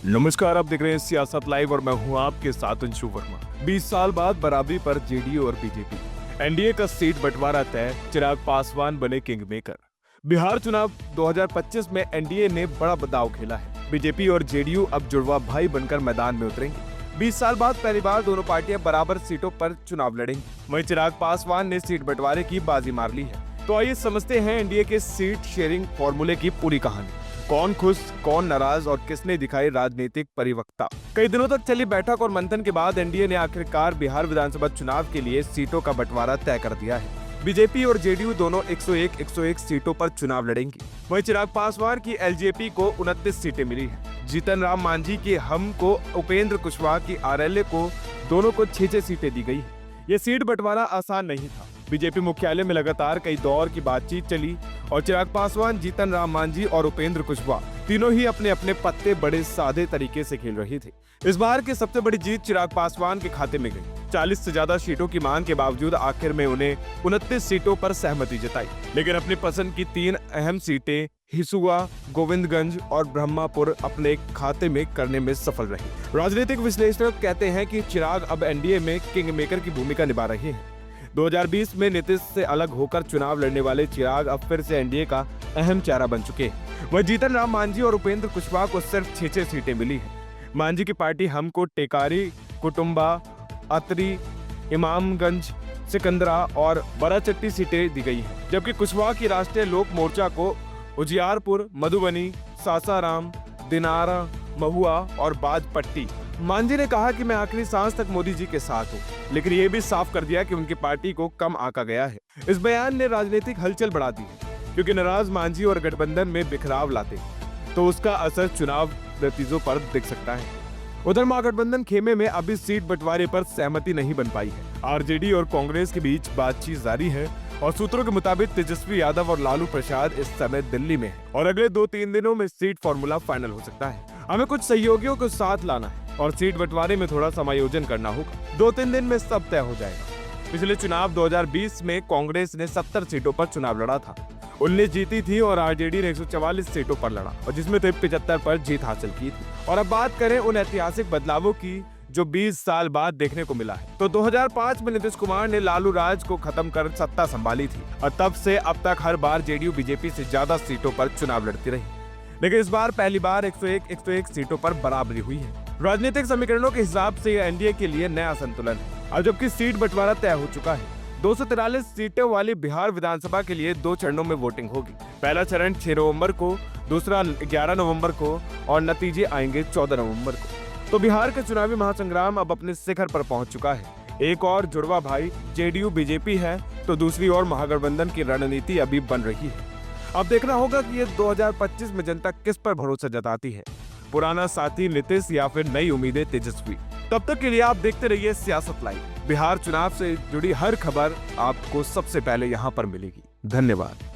नमस्कार, आप देख रहे हैं सियासत लाइव और मैं हूं आपके साथ अंशु वर्मा। 20 साल बाद बराबरी पर जेडीयू और बीजेपी, एनडीए का सीट बंटवारा तय, चिराग पासवान बने किंग मेकर। बिहार चुनाव 2025 में एनडीए ने बड़ा बदलाव खेला है। बीजेपी और जेडीयू अब जुड़वा भाई बनकर मैदान में उतरेंगे। 20 साल बाद पहली बार दोनों पार्टियां बराबर सीटों पर चुनाव लड़ेंगी। वहीं चिराग पासवान ने सीट बंटवारे की बाजी मार ली है। तो आइए समझते हैं एनडीए के सीट शेयरिंग फॉर्मूले की पूरी कहानी। कौन खुश, कौन नाराज और किसने दिखाई राजनीतिक परिपक्वता। कई दिनों तक चली बैठक और मंथन के बाद एनडीए ने आखिरकार बिहार विधानसभा चुनाव के लिए सीटों का बंटवारा तय कर दिया है। बीजेपी और जेडीयू दोनों 101 सीटों पर चुनाव लड़ेंगी। वहीं चिराग पासवान की एलजेपी को 29 सीटें मिली है। जीतन राम मांझी की हम को, उपेंद्र कुशवाहा की आरएलए को, दोनों को 6 सीटें दी गई है। ये सीट बंटवारा आसान नहीं था। बीजेपी मुख्यालय में लगातार कई दौर की बातचीत चली और चिराग पासवान, जीतन राम मांझी और उपेंद्र कुशवाहा तीनों ही अपने अपने पत्ते बड़े सादे तरीके से खेल रहे थे। इस बार की सबसे बड़ी जीत चिराग पासवान के खाते में गई। 40 से ज्यादा सीटों की मांग के बावजूद आखिर में उन्हें 29 सीटों पर सहमति जताई, लेकिन अपनी पसंद की 3 अहम सीटें हिसुआ, गोविंदगंज और ब्रह्मापुर अपने खाते में करने में सफल रहे। राजनीतिक विश्लेषक कहते हैं कि चिराग अब एनडीए में किंग मेकर की भूमिका निभा रहे हैं। 2020 में नीतीश से अलग होकर चुनाव लड़ने वाले चिराग अब फिर से एनडीए का अहम चेहरा बन चुके हैं। वह जीतन राम मांझी और उपेंद्र कुशवाहा को सिर्फ 6 सीटें मिली हैं। मांझी की पार्टी हमको टेकारी, कुटुंबा, अतरी, इमामगंज, सिकंदरा और बराचट्टी सीटें दी गई हैं, जबकि कुशवाहा की राष्ट्रीय लोक मोर्चा को उजियारपुर, मधुबनी, सासाराम, दिनारा, महुआ और बाजपट्टी। मांझी ने कहा कि मैं आखिरी सांस तक मोदी जी के साथ हूँ, लेकिन ये भी साफ कर दिया कि उनकी पार्टी को कम आंका गया है। इस बयान ने राजनीतिक हलचल बढ़ा दी है, क्योंकि नाराज मांझी और गठबंधन में बिखराव लाते तो उसका असर चुनाव नतीजों पर दिख सकता है। उधर महागठबंधन खेमे में अभी सीट बंटवारे पर सहमति नहीं बन पाई है। आरजेडी और कांग्रेस के बीच बातचीत जारी है और सूत्रों के मुताबिक तेजस्वी यादव और लालू प्रसाद इस समय दिल्ली में है और अगले 2-3 दिनों में सीट फॉर्मूला फाइनल हो सकता है। हमें कुछ सहयोगियों को साथ लाना है और सीट बंटवारे में थोड़ा समायोजन करना होगा। 2-3 दिन में सब तय हो जाएगा। पिछले चुनाव 2020 में कांग्रेस ने 70 सीटों पर चुनाव लड़ा था, 19 जीती थी और आरजेडी ने 144 सीटों पर लड़ा और जिसमें से 75 पर जीत हासिल की थी। और अब बात करें उन ऐतिहासिक बदलावों की जो 20 साल बाद देखने को मिला है, तो 2005 में नीतीश कुमार ने लालू राज को खत्म कर सत्ता संभाली थी और तब से अब तक हर बार जेडीयू बीजेपी से ज्यादा सीटों पर चुनाव लड़ती रही, लेकिन इस बार पहली बार 101 सीटों पर बराबरी हुई है। राजनीतिक समीकरणों के हिसाब से यह एनडीए के लिए नया संतुलन है। और जबकि सीट बंटवारा तय हो चुका है, 243 सीटों वाली बिहार विधानसभा के लिए 2 चरणों में वोटिंग होगी। पहला चरण 6 नवंबर को, दूसरा 11 नवंबर को और नतीजे आएंगे 14 नवंबर को। तो बिहार का चुनावी महासंग्राम अब अपने शिखर पर पहुंच चुका है। एक और जुड़वा भाई जेडीयू बीजेपी है, तो दूसरी ओर महागठबंधन की रणनीति अभी बन रही है। अब देखना होगा कि ये 2025 में जनता किस पर भरोसा जताती है, पुराना साथी नीतीश या फिर नई उम्मीदें तेजस्वी। तब तक के लिए आप देखते रहिए सियासत लाइव। बिहार चुनाव से जुड़ी हर खबर आपको सबसे पहले यहाँ पर मिलेगी। धन्यवाद।